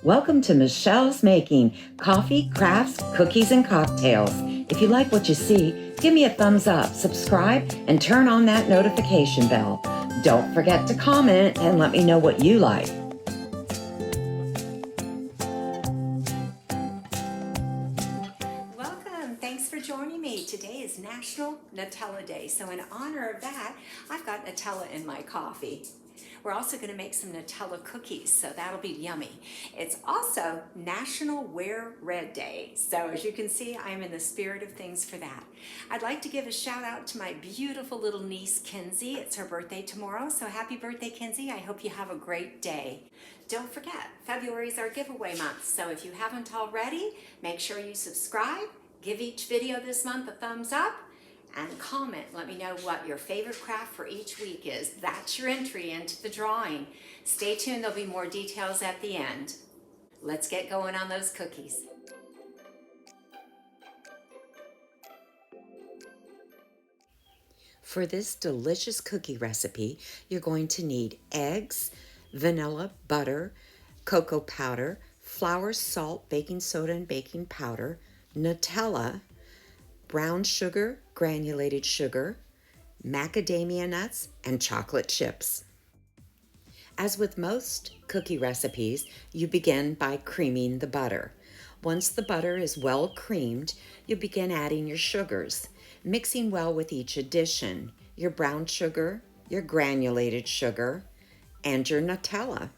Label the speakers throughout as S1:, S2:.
S1: Welcome to Michelle's Making Coffee, Crafts, Cookies, and Cocktails. If you like what you see, give me a thumbs up, subscribe, and turn on that notification bell. Don't forget to comment and let me know what you like.
S2: Welcome. Thanks for joining me. Today is National Nutella Day, so in honor of that, I've got Nutella in my coffee. We're also going to make some Nutella cookies, so that'll be yummy. It's also National Wear Red Day, so as you can see, I'm in the spirit of things for that. I'd like to give a shout out to my beautiful little niece, Kinsey. It's her birthday tomorrow, so happy birthday, Kinsey. I hope you have a great day. Don't forget, February is our giveaway month, so if you haven't already, make sure you subscribe, give each video this month a thumbs up, and comment. Let me know what your favorite craft for each week is. That's your entry into the drawing. Stay tuned, there'll be more details at the end. Let's get going on those cookies.
S1: For this delicious cookie recipe, you're going to need eggs, vanilla, butter, cocoa powder, flour, salt, baking soda, and baking powder, Nutella, brown sugar, granulated sugar, macadamia nuts, and chocolate chips. As with most cookie recipes, you begin by creaming the butter. Once the butter is well creamed, you begin adding your sugars, mixing well with each addition, your brown sugar, your granulated sugar, and your Nutella.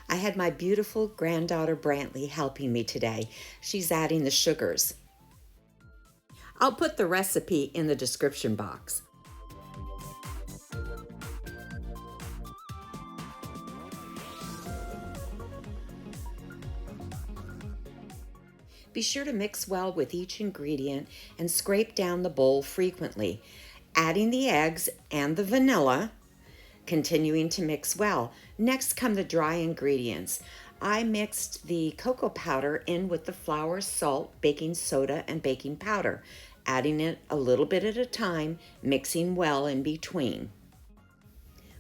S1: I had my beautiful granddaughter Brantley helping me today. She's adding the sugars. I'll put the recipe in the description box. Be sure to mix well with each ingredient and scrape down the bowl frequently, adding the eggs and the vanilla, continuing to mix well. Next come the dry ingredients. I mixed the cocoa powder in with the flour, salt, baking soda, and baking powder, adding it a little bit at a time, mixing well in between.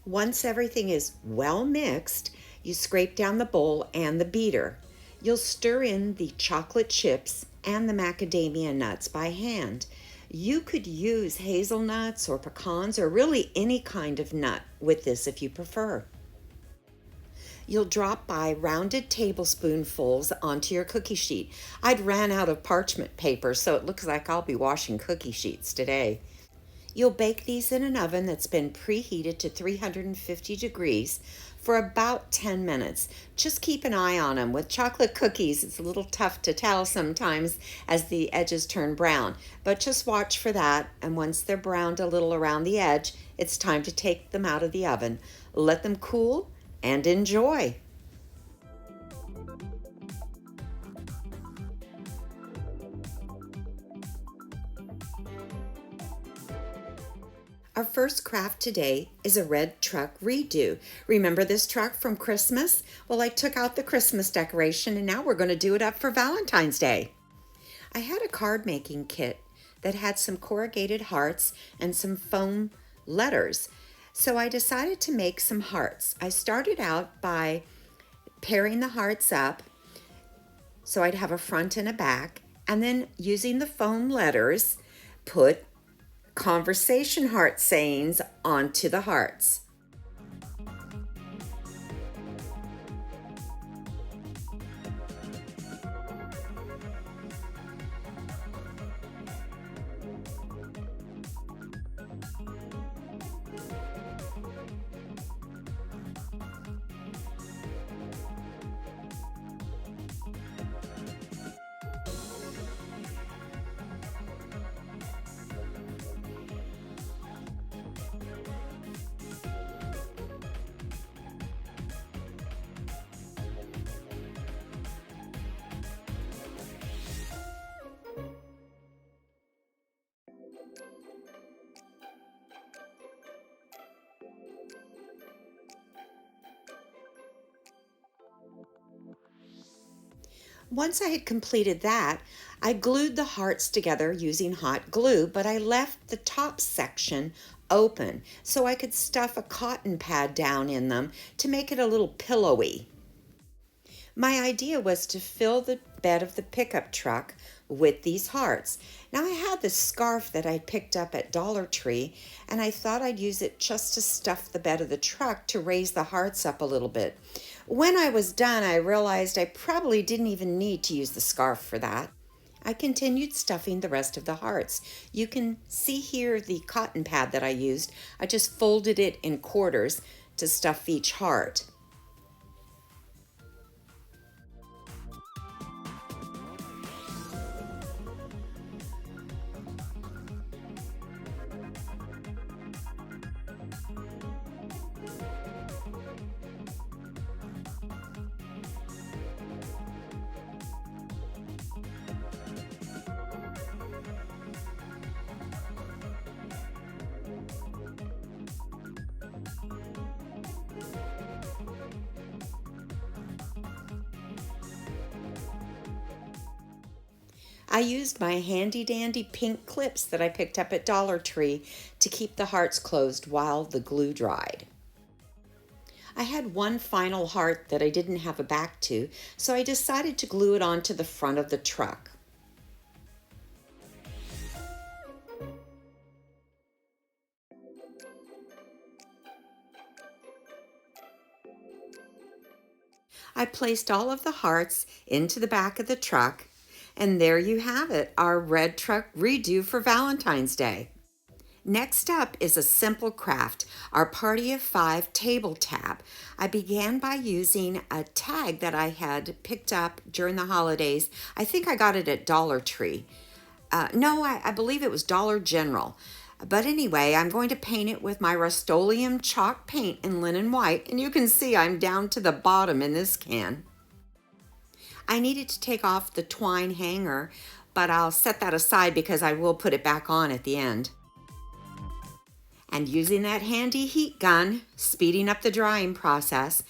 S1: Once everything is well mixed, you scrape down the bowl and the beater. You'll stir in the chocolate chips and the macadamia nuts by hand. You could use hazelnuts or pecans or really any kind of nut with this if you prefer. You'll drop by rounded tablespoonfuls onto your cookie sheet. I'd ran out of parchment paper, so it looks like I'll be washing cookie sheets today. You'll bake these in an oven that's been preheated to 350 degrees for about 10 minutes. Just keep an eye on them. With chocolate cookies, it's a little tough to tell sometimes as the edges turn brown, but just watch for that, and once they're browned a little around the edge, it's time to take them out of the oven. Let them cool and enjoy. Our first craft today is a red truck redo. Remember this truck from Christmas? Well, I took out the Christmas decoration and now we're going to do it up for Valentine's Day. I had a card making kit that had some corrugated hearts and some foam letters. So I decided to make some hearts. I started out by pairing the hearts up so I'd have a front and a back, and then using the foam letters, put conversation heart sayings onto the hearts. Once I had completed that, I glued the hearts together using hot glue, but I left the top section open so I could stuff a cotton pad down in them to make it a little pillowy. My idea was to fill the bed of the pickup truck with these hearts. Now I had this scarf that I picked up at Dollar Tree, and I thought I'd use it just to stuff the bed of the truck to raise the hearts up a little bit. When I was done, I realized I probably didn't even need to use the scarf for that. I continued stuffing the rest of the hearts. You can see here the cotton pad that I used. I just folded it in quarters to stuff each heart. I used my handy dandy pink clips that I picked up at Dollar Tree to keep the hearts closed while the glue dried. I had one final heart that I didn't have a back to, so I decided to glue it onto the front of the truck. I placed all of the hearts into the back of the truck, and there you have it, our red truck redo for Valentine's Day. Next up is a simple craft, our Party of 5 table tab. I began by using a tag that I had picked up during the holidays. I think I got it at Dollar Tree. I believe it was Dollar General. But anyway, I'm going to paint it with my Rust-Oleum chalk paint in linen white, and you can see I'm down to the bottom in this can. I needed to take off the twine hanger, but I'll set that aside because I will put it back on at the end. And using that handy heat gun, speeding up the drying process,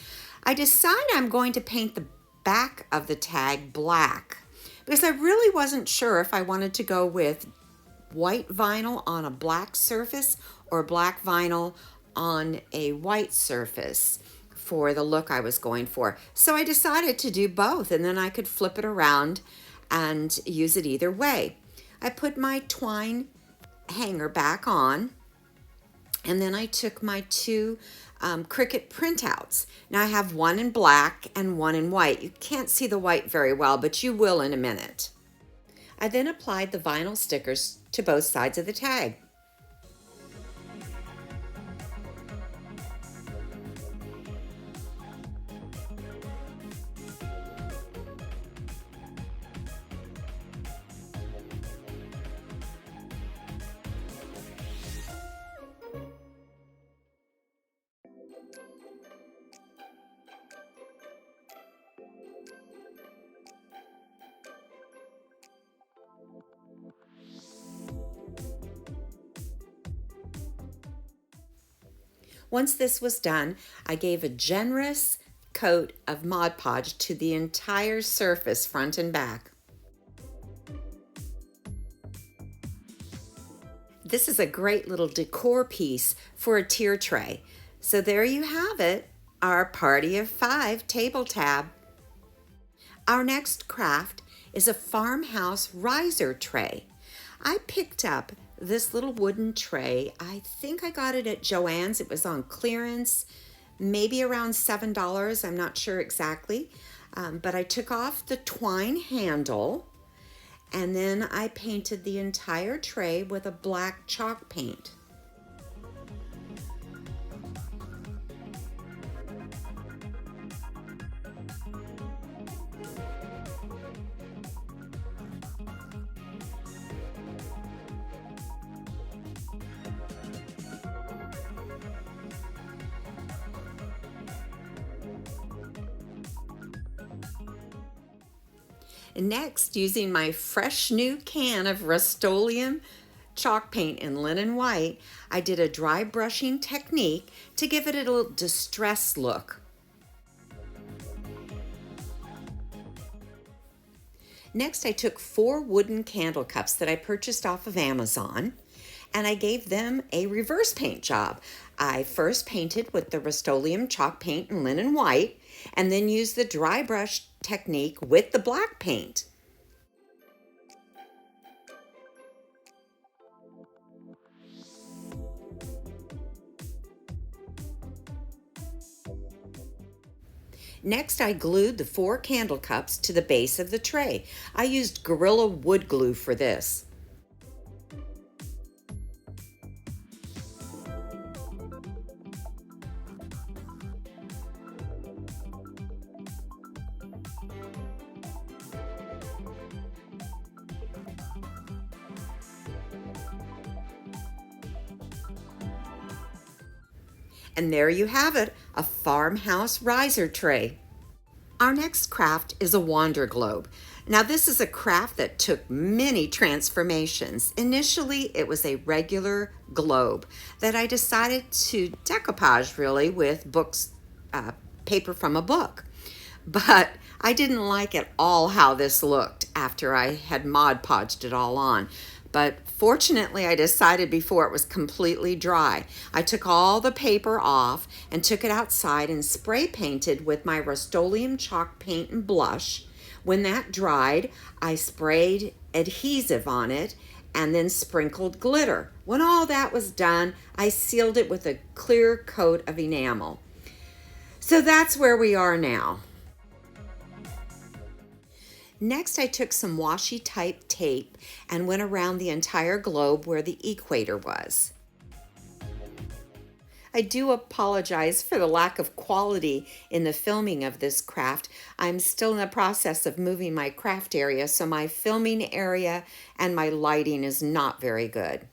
S1: I decide I'm going to paint the back of the tag black because I really wasn't sure if I wanted to go with white vinyl on a black surface or black vinyl on a white surface for the look I was going for. So I decided to do both, and then I could flip it around and use it either way. I put my twine hanger back on, and then I took my two Cricut printouts. Now I have one in black and one in white. You can't see the white very well, but you will in a minute. I then applied the vinyl stickers to both sides of the tag. Once this was done, I gave a generous coat of Mod Podge to the entire surface, front and back. This is a great little decor piece for a tier tray. So there you have it, our Party of 5 table tab. Our next craft is a Farmhouse riser tray. I picked up this little wooden tray. I think I got it at Joann's. It was on clearance, maybe around $7. I'm not sure exactly. But I took off the twine handle, and then I painted the entire tray with a black chalk paint. Next, using my fresh new can of Rust-Oleum chalk paint in linen white, I did a dry brushing technique to give it a little distressed look. Next, I took 4 wooden candle cups that I purchased off of Amazon, and I gave them a reverse paint job. I first painted with the Rust-Oleum chalk paint and linen white, and then used the dry brush technique with the black paint. Next, I glued the 4 candle cups to the base of the tray. I used Gorilla wood glue for this. And there you have it, a farmhouse riser tray. Our next craft is a wander globe. Now this is a craft that took many transformations. Initially, it was a regular globe that I decided to decoupage really with paper from a book. But I didn't like at all how this looked after I had Mod Podged it all on. But fortunately, I decided before it was completely dry. I took all the paper off and took it outside and spray painted with my Rust-Oleum chalk paint and blush. When that dried, I sprayed adhesive on it and then sprinkled glitter. When all that was done, I sealed it with a clear coat of enamel. So that's where we are now. Next, I took some washi type tape and went around the entire globe where the equator was. I do apologize for the lack of quality in the filming of this craft. I'm still in the process of moving my craft area, so my filming area and my lighting is not very good.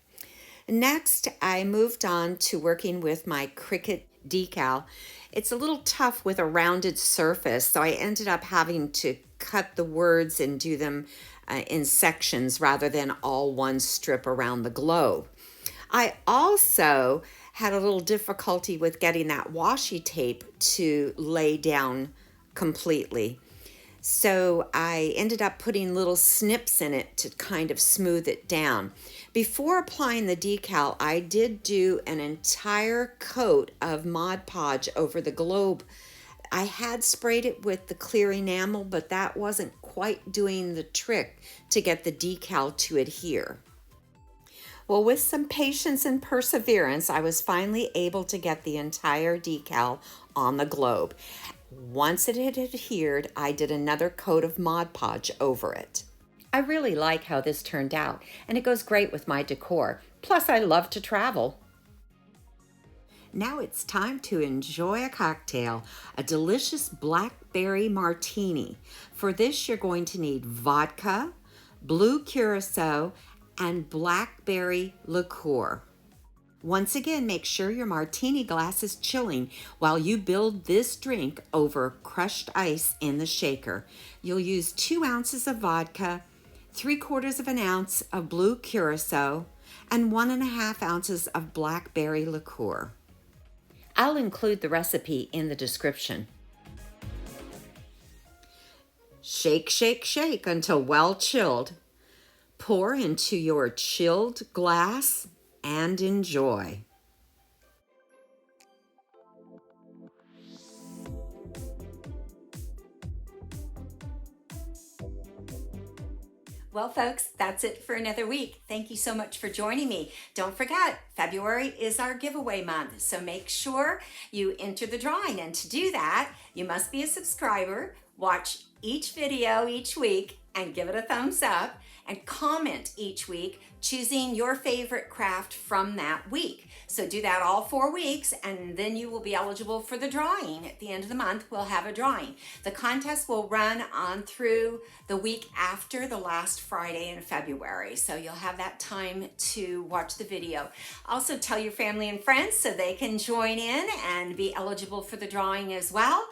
S1: Next, I moved on to working with my Cricut decal. It's a little tough with a rounded surface, so I ended up having to cut the words and do them in sections rather than all one strip around the globe. I also had a little difficulty with getting that washi tape to lay down completely. So I ended up putting little snips in it to kind of smooth it down. Before applying the decal, I did do an entire coat of Mod Podge over the globe. I had sprayed it with the clear enamel, but that wasn't quite doing the trick to get the decal to adhere. Well, with some patience and perseverance, I was finally able to get the entire decal on the globe. Once it had adhered, I did another coat of Mod Podge over it. I really like how this turned out, and it goes great with my decor. Plus, I love to travel. Now it's time to enjoy a cocktail, a delicious blackberry martini. For this, you're going to need vodka, blue curacao, and blackberry liqueur. Once again, make sure your martini glass is chilling while you build this drink over crushed ice in the shaker. You'll use 2 ounces of vodka, 3/4 of an ounce of blue curacao, and 1.5 ounces of blackberry liqueur. I'll include the recipe in the description. Shake, shake, shake until well chilled. Pour into your chilled glass and enjoy.
S2: Well, folks, that's it for another week. Thank you so much for joining me. Don't forget, February is our giveaway month, so make sure you enter the drawing. And to do that, you must be a subscriber, watch each video each week, and give it a thumbs up, and comment each week, choosing your favorite craft from that week. So do that all 4 weeks, and then you will be eligible for the drawing. At the end of the month, we'll have a drawing. The contest will run on through the week after the last Friday in February. So you'll have that time to watch the video. Also tell your family and friends so they can join in and be eligible for the drawing as well.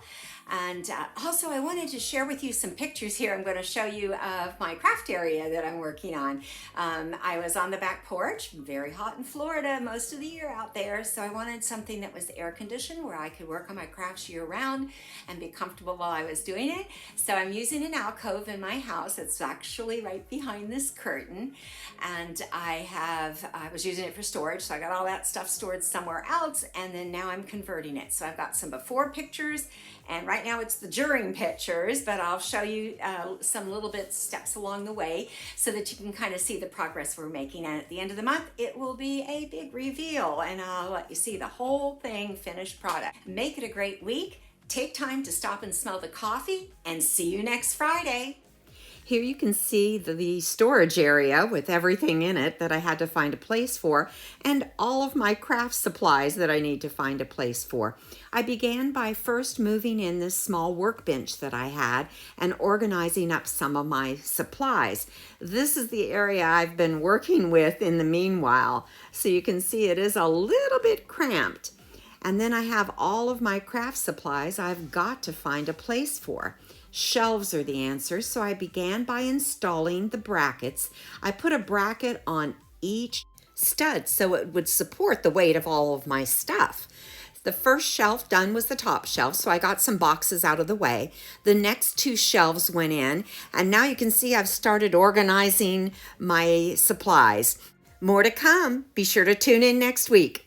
S2: And also, I wanted to share with you some pictures here. I'm going to show you of my craft area that I'm working on. I was on the back porch, very hot in Florida most of the year out there, so I wanted something that was air conditioned where I could work on my crafts year round and be comfortable while I was doing it. So I'm using an alcove in my house. It's actually right behind this curtain, and I was using it for storage, so I got all that stuff stored somewhere else, and then now I'm converting it. So I've got some before pictures, and right now it's the during pictures, but I'll show you some little bit steps along the way so that you can kind of see the progress we're making. And at the end of the month, it will be a big reveal, and I'll let you see the whole thing finished product. Make it a great week. Take time to stop and smell the coffee, and see you next Friday.
S1: Here you can see the storage area with everything in it that I had to find a place for, and all of my craft supplies that I need to find a place for. I began by first moving in this small workbench that I had and organizing up some of my supplies. This is the area I've been working with in the meanwhile, so you can see it is a little bit cramped. And then I have all of my craft supplies I've got to find a place for. Shelves are the answer, so I began by installing the brackets. I put a bracket on each stud so it would support the weight of all of my stuff. The first shelf done was the top shelf, so I got some boxes out of the way. The next two shelves went in, and now you can see I've started organizing my supplies. More to come. Be sure to tune in next week.